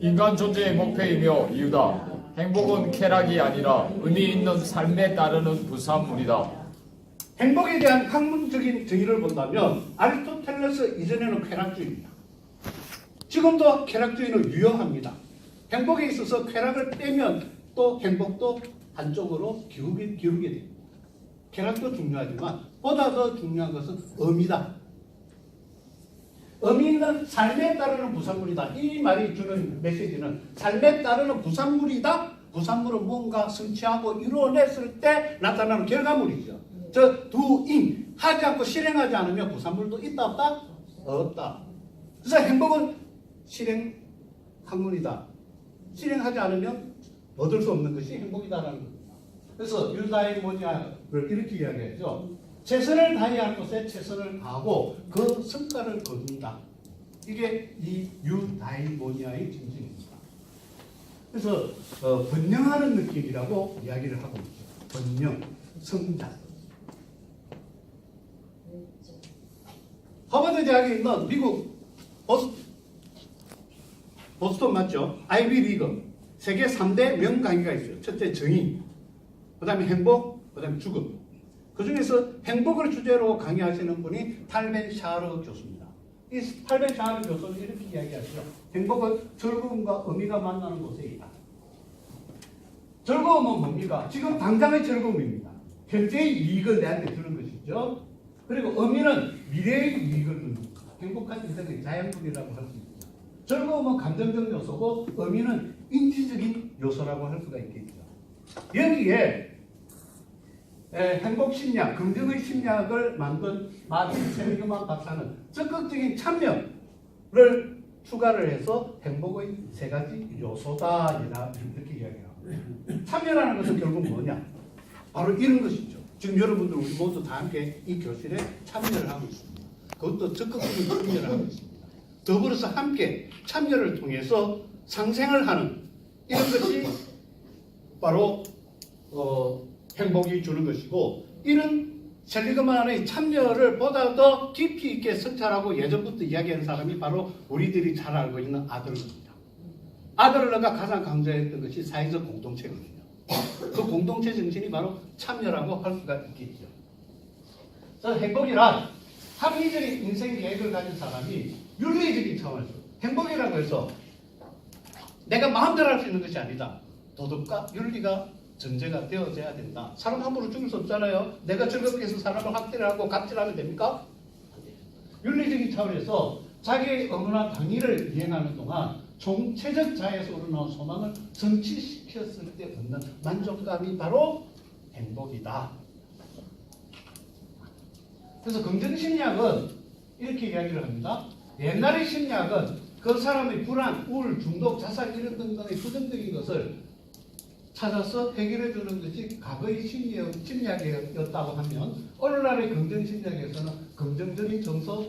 인간 존재의 목표이며 이유다. 행복은 쾌락이 아니라 의미 있는 삶에 따르는 부산물이다. 행복에 대한 학문적인 정의를 본다면 아리스토텔레스 이전에는 쾌락주의입니다. 지금도 쾌락주의는 유효합니다. 행복에 있어서 쾌락을 빼면 또 행복도 한쪽으로 기울게 됩니다. 쾌락도 중요하지만 보다 더 중요한 것은 의미다. 의미 있는 삶에 따르는 부산물이다. 이 말이 주는 메시지는 삶에 따르는 부산물이다. 부산물은 뭔가 성취하고 이루어냈을 때 나타나는 결과물이죠. 저 doing 하지 않고 실행하지 않으면 부산물도 있다 없다? 없다. 그래서 행복은 실행 학문이다. 실행하지 않으면 얻을 수 없는 것이 행복이다라는 겁니다. 그래서 유다이모니아를 이렇게 이야기하죠. 최선을 다해야 할 것에 최선을 다하고 그 성과를 거둔다. 이게 이 유다이모니아의 진정입니다. 그래서 번영하는 느낌이라고 이야기를 하고 있죠. 번영, 성장. 하버드 대학에 있는 미국 보스턴 맞죠? 아이비 리그 세계 3대 명강의가 있어요. 첫째 정의, 그 다음에 행복, 그 다음에 죽음. 그 중에서 행복을 주제로 강의하시는 분이 탈벤 샤르 교수입니다. 이 탈벤 샤르 교수는 이렇게 이야기하시죠. 행복은 즐거움과 의미가 만나는 곳에 있다. 즐거움은 뭡니까? 지금 당장의 즐거움입니다. 현재의 이익을 내한테 주는 것이죠. 그리고 의미는 미래의 이익을 주는 겁니다. 행복한 인생의 자양분이라고 할 수 있습니다. 즐거움은 감정적 요소고 의미는 인지적인 요소라고 할 수가 있겠죠. 여기에 행복 심리학, 긍정의 심리학을 만든 마틴 세리그만 박사는 적극적인 참여를 추가를 해서 행복의 세 가지 요소다 이렇게 이야기합니다. 참여라는 것은 결국 뭐냐? 바로 이런 것이죠. 지금 여러분들 우리 모두 다 함께 이 교실에 참여를 하고 있습니다. 그것도 적극적인 참여를 하고 있습니다. 더불어서 함께 참여를 통해서 상생을 하는 이런 것이 바로 행복이 주는 것이고, 이런 셀리그만의 참여를 보다 더 깊이 있게 성찰하고 예전부터 이야기하는 사람이 바로 우리들이 잘 알고 있는 아들러입니다. 아들러가 가장 강조했던 것이 사회적 공동체거든요. 그 공동체 정신이 바로 참여라고 할 수가 있겠죠. 그래서 행복이란 합리적인 인생 계획을 가진 사람이 윤리적인 차원에서 행복이라고 해서 내가 마음대로 할 수 있는 것이 아니다. 도덕과 윤리가 전제가 되어져야 된다. 사람 함부로 죽일 수 없잖아요. 내가 즐겁게 해서 사람을 학대를 하고 갑질하면 됩니까? 윤리적인 차원에서 자기의 의무나 당위를 이행하는 동안 총체적 자에서 우러나온 소망을 성취시켰을 때 얻는 만족감이 바로 행복이다. 그래서 긍정심리학은 이렇게 이야기를 합니다. 옛날의 심리학은 그 사람의 불안, 우울, 중독, 자살 이런 등등의 부정적인 것을 찾아서 해결해 주는 것이 과거의 심리학이었다고 하면, 오늘날의 긍정심리학에서는 긍정적인 정서,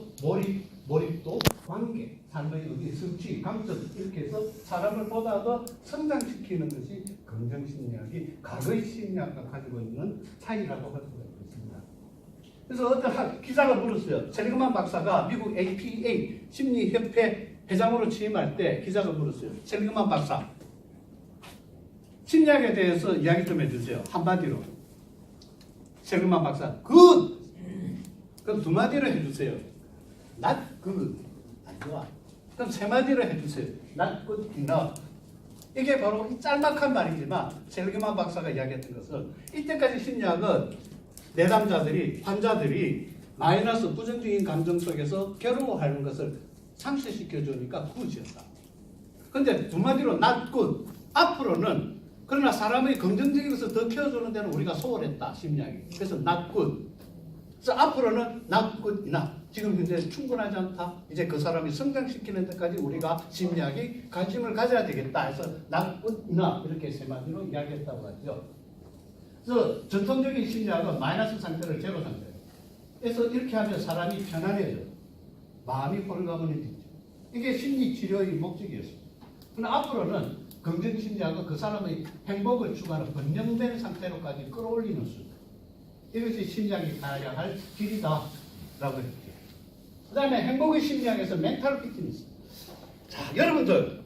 몰입도, 관계, 삶의 의미, 성취, 감점 이렇게 해서 사람을 보다 더 성장시키는 것이 긍정심리학이 과거의 심리학과 가지고 있는 차이라고 할 수가 있습니다. 그래서 어떤 기자가 물었어요. 셀리그만 박사가 미국 APA 심리협회 회장으로 취임할 때 기자가 물었어요. 셀리그만 박사, 심리학에 대해서 이야기 좀 해주세요. 한마디로. 셀리그만 박사, 굿! 그럼 두 마디로 해주세요. not good. 안 좋아. 그럼 세 마디로 해주세요. not good enough. 이게 바로 짤막한 말이지만 셀리그만 박사가 이야기했던 것은, 이때까지 심리학은 내담자들이, 환자들이 마이너스 부정적인 감정 속에서 괴로워하는 것을 상쇄시켜 주니까 굿이었다. 근데 두 마디로 not good. 앞으로는 그러나 사람의 긍정적인 것을 더 키워주는 데는 우리가 소홀했다, 심리학이. 그래서 not good. 그래서 앞으로는 not good enough. 지금 현재 충분하지 않다. 이제 그 사람이 성장시키는 데까지 우리가 심리학이 관심을 가져야 되겠다 해서 not good enough 이렇게 세 마디로 이야기했다고 하죠. 그래서 전통적인 심리학은 마이너스 상태를 제로 상태예요. 그래서 이렇게 하면 사람이 편안해져요. 마음이 홀가분해지죠. 이게 심리치료의 목적이었습니다. 그러나 앞으로는 긍정심리학은 그 사람의 행복을 추구하는 번영된 상태로까지 끌어올리는 수준. 이것이 심리학이 가야 할 길이다 라고 했죠. 그 다음에 행복의 심리학에서 멘탈 피트니스. 자, 여러분들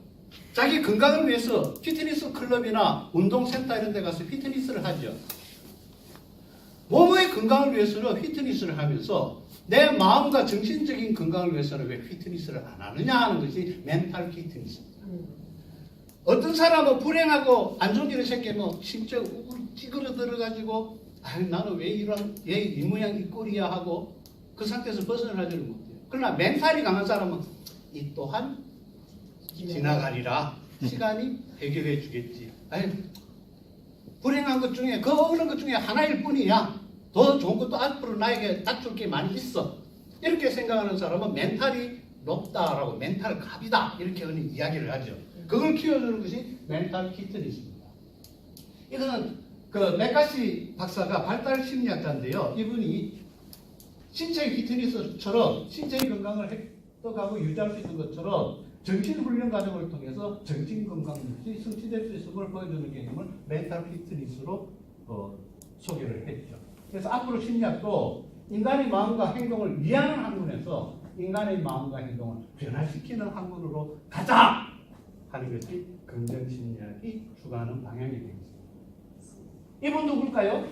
자기 건강을 위해서 피트니스 클럽이나 운동센터 이런 데 가서 피트니스를 하죠. 몸의 건강을 위해서는 피트니스를 하면서 내 마음과 정신적인 건강을 위해서는 왜 피트니스를 안 하느냐 하는 것이 멘탈 피트니스입니다. 어떤 사람은 불행하고 안 좋은 일이 생기면 심지어 찌그러들어가지고 나는 왜 이 모양 이 꼴이야 하고 그 상태에서 벗어나지를 못해요. 그러나 멘탈이 강한 사람은 이 또한 지나가리라. 시간이 해결해 주겠지. 불행한 것 중에 그 어려운 것 중에 하나일 뿐이야. 더 좋은 것도 앞으로 나에게 닥칠 게 많이 있어. 이렇게 생각하는 사람은 멘탈이 높다라고 멘탈 갑이다 이렇게 이야기를 하죠. 그걸 키워주는 것이 멘탈 피트니스입니다. 이거는 그 맥카시 박사가 발달 심리학자인데요. 이분이 신체의 피트니스처럼 신체의 건강을 획득하고 유지할 수 있는 것처럼 정신훈련 과정을 통해서 정신건강이 성취될 수 있음을 보여주는 개념을 멘탈 피트니스로 소개를 했죠. 그래서 앞으로 심리학도 인간의 마음과 행동을 이해하는 학문에서 인간의 마음과 행동을 변화시키는 학문으로 가자 하는 것이 긍정심리학이 추구하는 방향이 되겠습니다. 이분 누굴까요?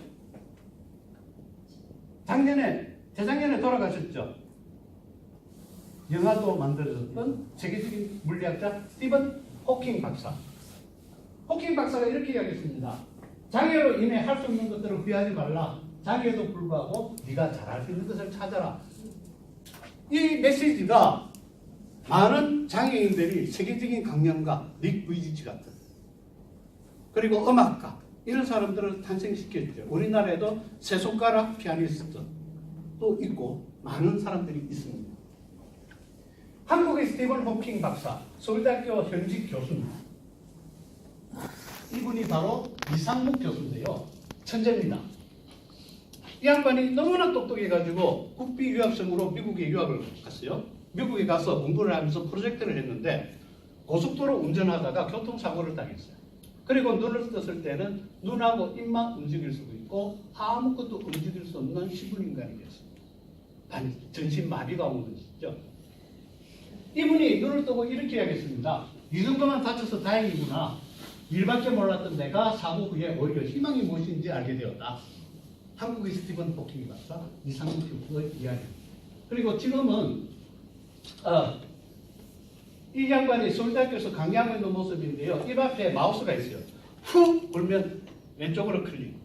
재작년에 돌아가셨죠. 영화도 만들어졌던 세계적인 물리학자 스티븐 호킹 박사. 호킹 박사가 이렇게 이야기했습니다. 장애로 인해 할 수 없는 것들을 후회하지 말라. 장애에도 불구하고 네가 잘할 수 있는 것을 찾아라. 이 메시지가 많은 장애인들이 세계적인 강연가 닉 부이지치 같은 그리고 음악가 이런 사람들을 탄생시켰죠. 우리나라에도 세 손가락 피아니스트도 있고 많은 사람들이 있습니다. 한국의 스티븐 호킹 박사, 서울대학교 현직 교수입니다. 이분이 바로 이상묵 교수인데요. 천재입니다. 이 양반이 너무나 똑똑해가지고 국비 유학생으로 미국에 유학을 갔어요. 미국에 가서 공부를 하면서 프로젝트를 했는데 고속도로 운전하다가 교통사고를 당했어요. 그리고 눈을 떴을 때는 눈하고 입만 움직일 수도 있고 아무것도 움직일 수 없는 시분인간이 됐습니다. 전신마비가 온 것이죠. 이분이 눈을 뜨고 이렇게 이야기했습니다. 이 정도만 다쳐서 다행이구나. 일밖에 몰랐던 내가 사고 후에 오히려 희망이 무엇인지 알게 되었다. 한국의 스티븐 호킹 박사, 이상묵 교수의 이야기. 그리고 지금은 이 양반이 서울대학교에서 강의하고 있는 모습인데요. 입 앞에 마우스가 있어요. 훅 불면 왼쪽으로 클릭,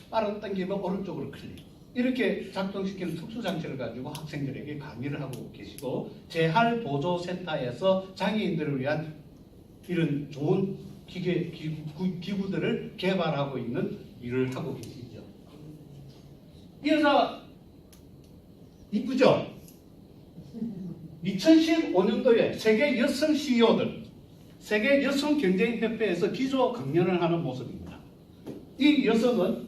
빠르게 당기면 오른쪽으로 클릭. 이렇게 작동시키는 특수장치를 가지고 학생들에게 강의를 하고 계시고 재활보조센터에서 장애인들을 위한 이런 좋은 기구들을 개발하고 있는 일을 하고 계시죠. 이 여자 이쁘죠? 2015년도에 세계 여성 CEO들, 세계 여성 경제인 협회에서 기조 강연을 하는 모습입니다. 이 여성은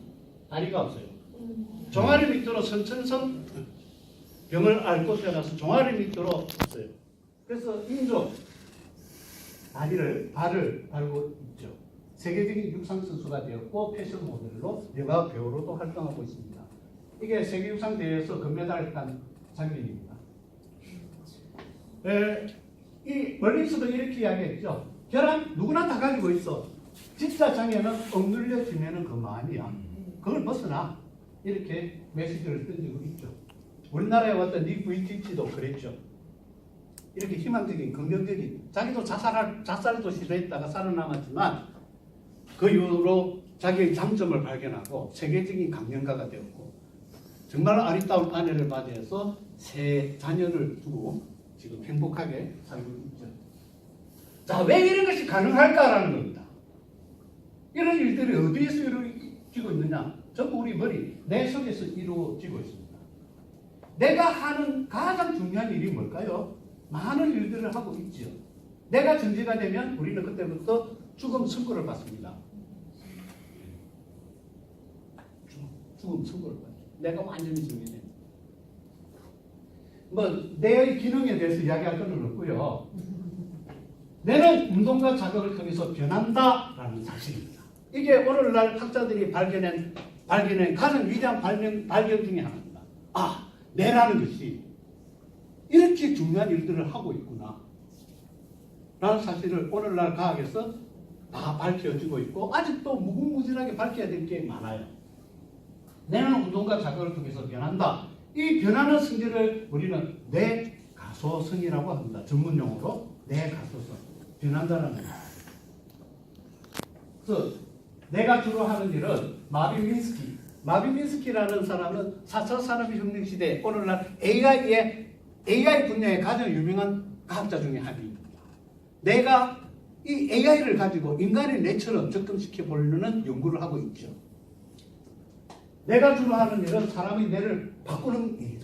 다리가 없어요. 종아리 밑으로 선천성 병을 앓고 태어나서 종아리 밑으로 있어요. 그래서 인조 발을 달고 있죠. 세계적인 육상 선수가 되었고 패션 모델로 영화 배우로도 활동하고 있습니다. 이게 세계 육상 대회에서 금메달을 딴 장면입니다. 이 멀리서도 이렇게 이야기했죠. 결함 누구나 다 가지고 있어. 진짜 장애는 억눌려지면은 그만이야. 그걸 벗어나. 이렇게 메시지를 던지고 있죠. 우리나라에 왔던 닉 부이티치도 그랬죠. 이렇게 희망적인 긍정적인 자기도 자살도 시도했다가 살아남았지만 그 이후로 자기의 장점을 발견하고 세계적인 강연가가 되었고 정말 아리따운 아내를 맞이해서 세 자녀를 두고 지금 행복하게 살고 있죠. 자, 왜 이런 것이 가능할까라는 겁니다. 이런 일들이 어디에서 이루어지고 있느냐? 전부 우리 머리, 내 속에서 이루어지고 있습니다. 내가 하는 가장 중요한 일이 뭘까요? 많은 일들을 하고 있지요. 내가 정지가 되면 우리는 그때부터 죽음 선고를 받습니다. 죽음 선고를 받죠. 내가 완전히 정지되면. 뇌의 기능에 대해서 이야기할 건 없고요. 뇌는 운동과 자극을 통해서 변한다라는 사실입니다. 이게 오늘날 학자들이 발견한 가장 위대한 발견 중에 하나입니다. 아, 뇌라는 것이 이렇게 중요한 일들을 하고 있구나. 라는 사실을 오늘날 과학에서 다 밝혀지고 있고 아직도 무궁무진하게 밝혀야 될 게 많아요. 뇌는 운동과 자극을 통해서 변한다. 이 변하는 성질을 우리는 뇌가소성이라고 합니다. 전문용어로 뇌가소성. 변한다는 거예요. 그래서 내가 주로 하는 일은 마빈 민스키라는 사람은 4차 산업혁명 시대 오늘날 AI 분야의 가장 유명한 과학자 중에 한 명입니다. 내가 이 AI를 가지고 인간의 뇌처럼 접근시켜 보려는 연구를 하고 있죠. 내가 주로 하는 일은 사람의 뇌를 바꾸는 일이에요.